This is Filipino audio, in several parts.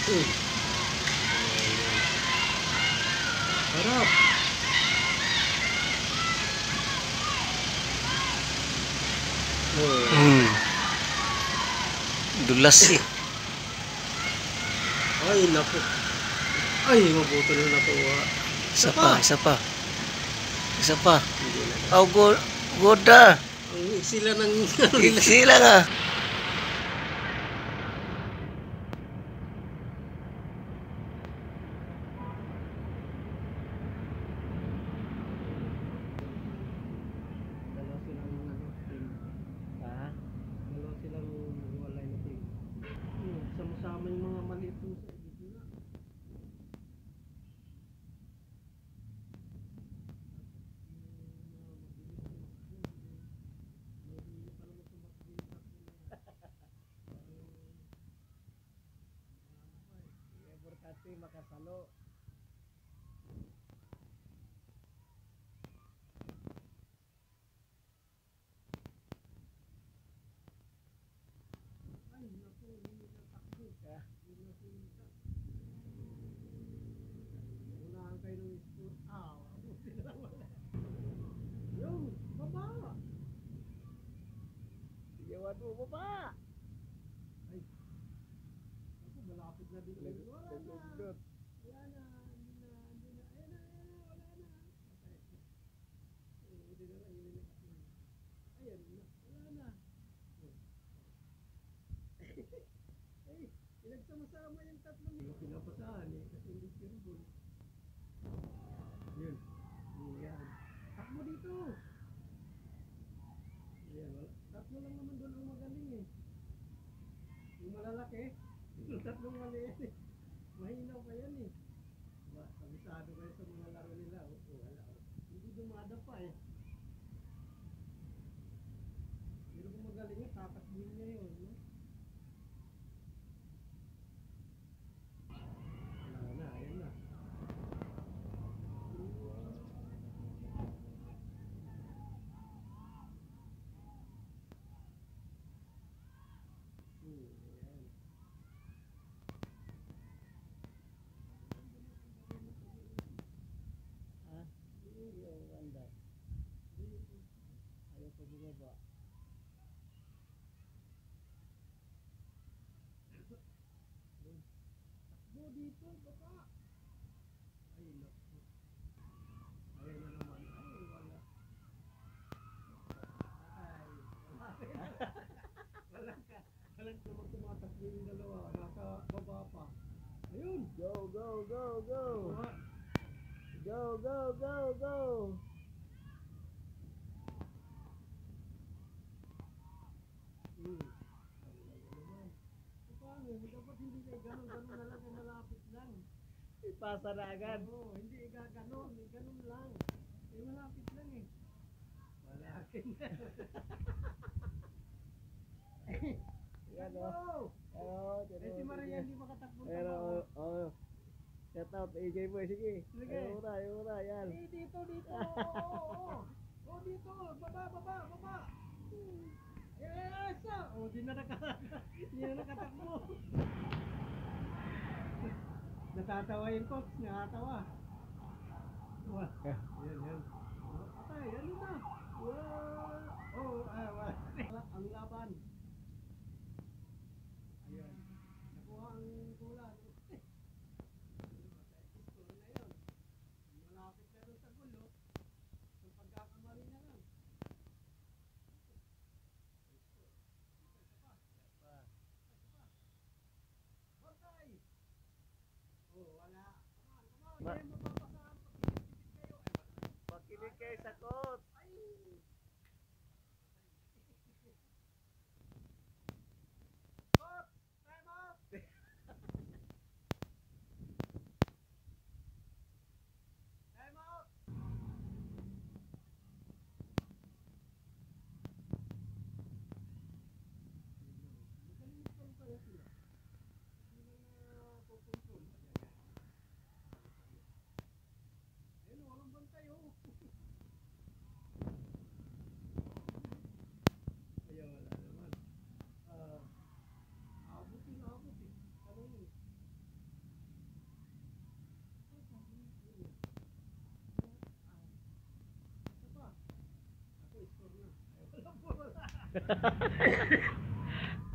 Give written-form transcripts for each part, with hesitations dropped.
Harap. Dulas eh. Ay, naku. Ay, mabuto na nakuha. Isa pa, isa pa. Isa pa. Hindi na. Oh, goda. Ang sila ng... Sila nga. Dalawa silang team. Ha? Dalawa silang walay na team. Sama-sama yung mga maliit po sa gitna. Importante makasalo. Ay, naku, hindi na takbo. Hindi na sinita. Unahan kayo ng score. Buti na lang wala. Yung, baba. Yawan mo mo pa. Ay, ako, malapit na din kayo. Wala na. Nagundot. Wala na. Hindi na. Ayan na. Wala na. Patay. Hindi na lang. Hindi na kasi. Ayan na. Wala na. Ay, pinagsama-sama yung tatlong. Hindi ko pinapasahan eh. Kasi hindi sirable. Yun. Yan. Takbo dito. Yan. Tatlo lang naman doon ang magaling eh. Yung malalaki. Yung tatlong maliit eh. Mahinaw pa yan eh. Diba? Kabisado kayo sa mga laro nila. Wala. Hindi dumada pa eh. Pero kung magaling nga, tatakbuhin niya yun. No? Wala na. Ayan na. Ayan. Ha? Yung anda. Ayaw pa bumaba. Takbo dito, baba. Ay, naku. Ayan na naman. Ay, wala. Ay, walang tumatakbo yung dalawa. Nakababa pa. Ayun. Go, go, go, go. Kuha. Go, go, go, go. Paano? Dapat hindi kayo ganun na lang, ay malapit lang. Ipasa na agad. Oo, hindi ganun lang. Eh, malapit lang eh. Malapit na. Yan o. Go! Oo, Eh, si Maria hindi makatakbo sa pero, bawah. oo. Shout out, AJ Boy, sige. Sige. Ayun na, yan. Eh, dito. Oo. Oh, dito. Baba. Yes! Oh, di na nakatakbo. Natatawa yung coach, nakatawa. Wah, yan. Oh, patay, ano na? Wow! Oh, wala. Ang laban. Ayan. Nakuha ang kulang. Score na yun. Malapit na doon sa gulo. Sa pagkakamali na lang. Patay! Oh, wala. Come on. Hindi mapapasahan. Pagkikipit kayo. Ay, wala. Makinig kayo sa coach. Ay! Coach! Time out! Time out! Magaling pa rin pala sila. Hindi na napokontrol. Ayun, walang bantay oh. doktor na. Ay, wala po, wala.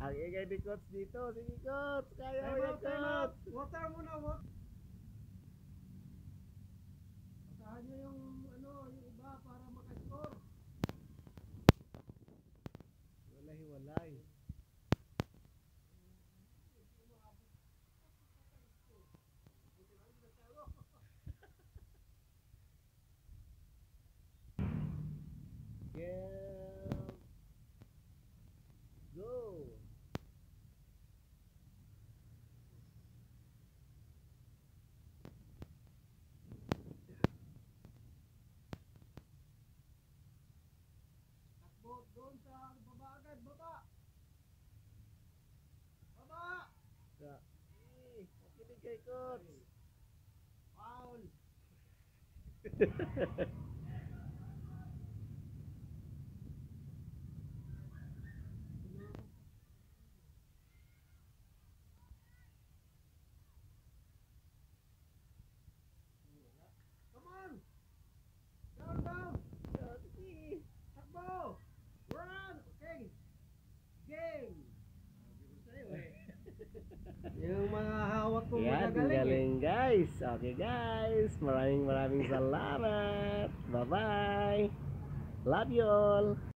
Ang ingay ni Coach dito. Sige, Coach. Kaya mo yan, Time out. Coach. Water muna, water. Basahan nyo yung, yung iba para makascore. Walay. Yeah. Go. Takbo doon sa baba agad, baba. Baba. Makinig kay Coach. Foul. Come on. Down. Sige. Takbo. Run. Okay. Game. Yung mga hawak ko Yan, magagaling galing guys. Okay guys, maraming salamat. Bye-bye. Love you all.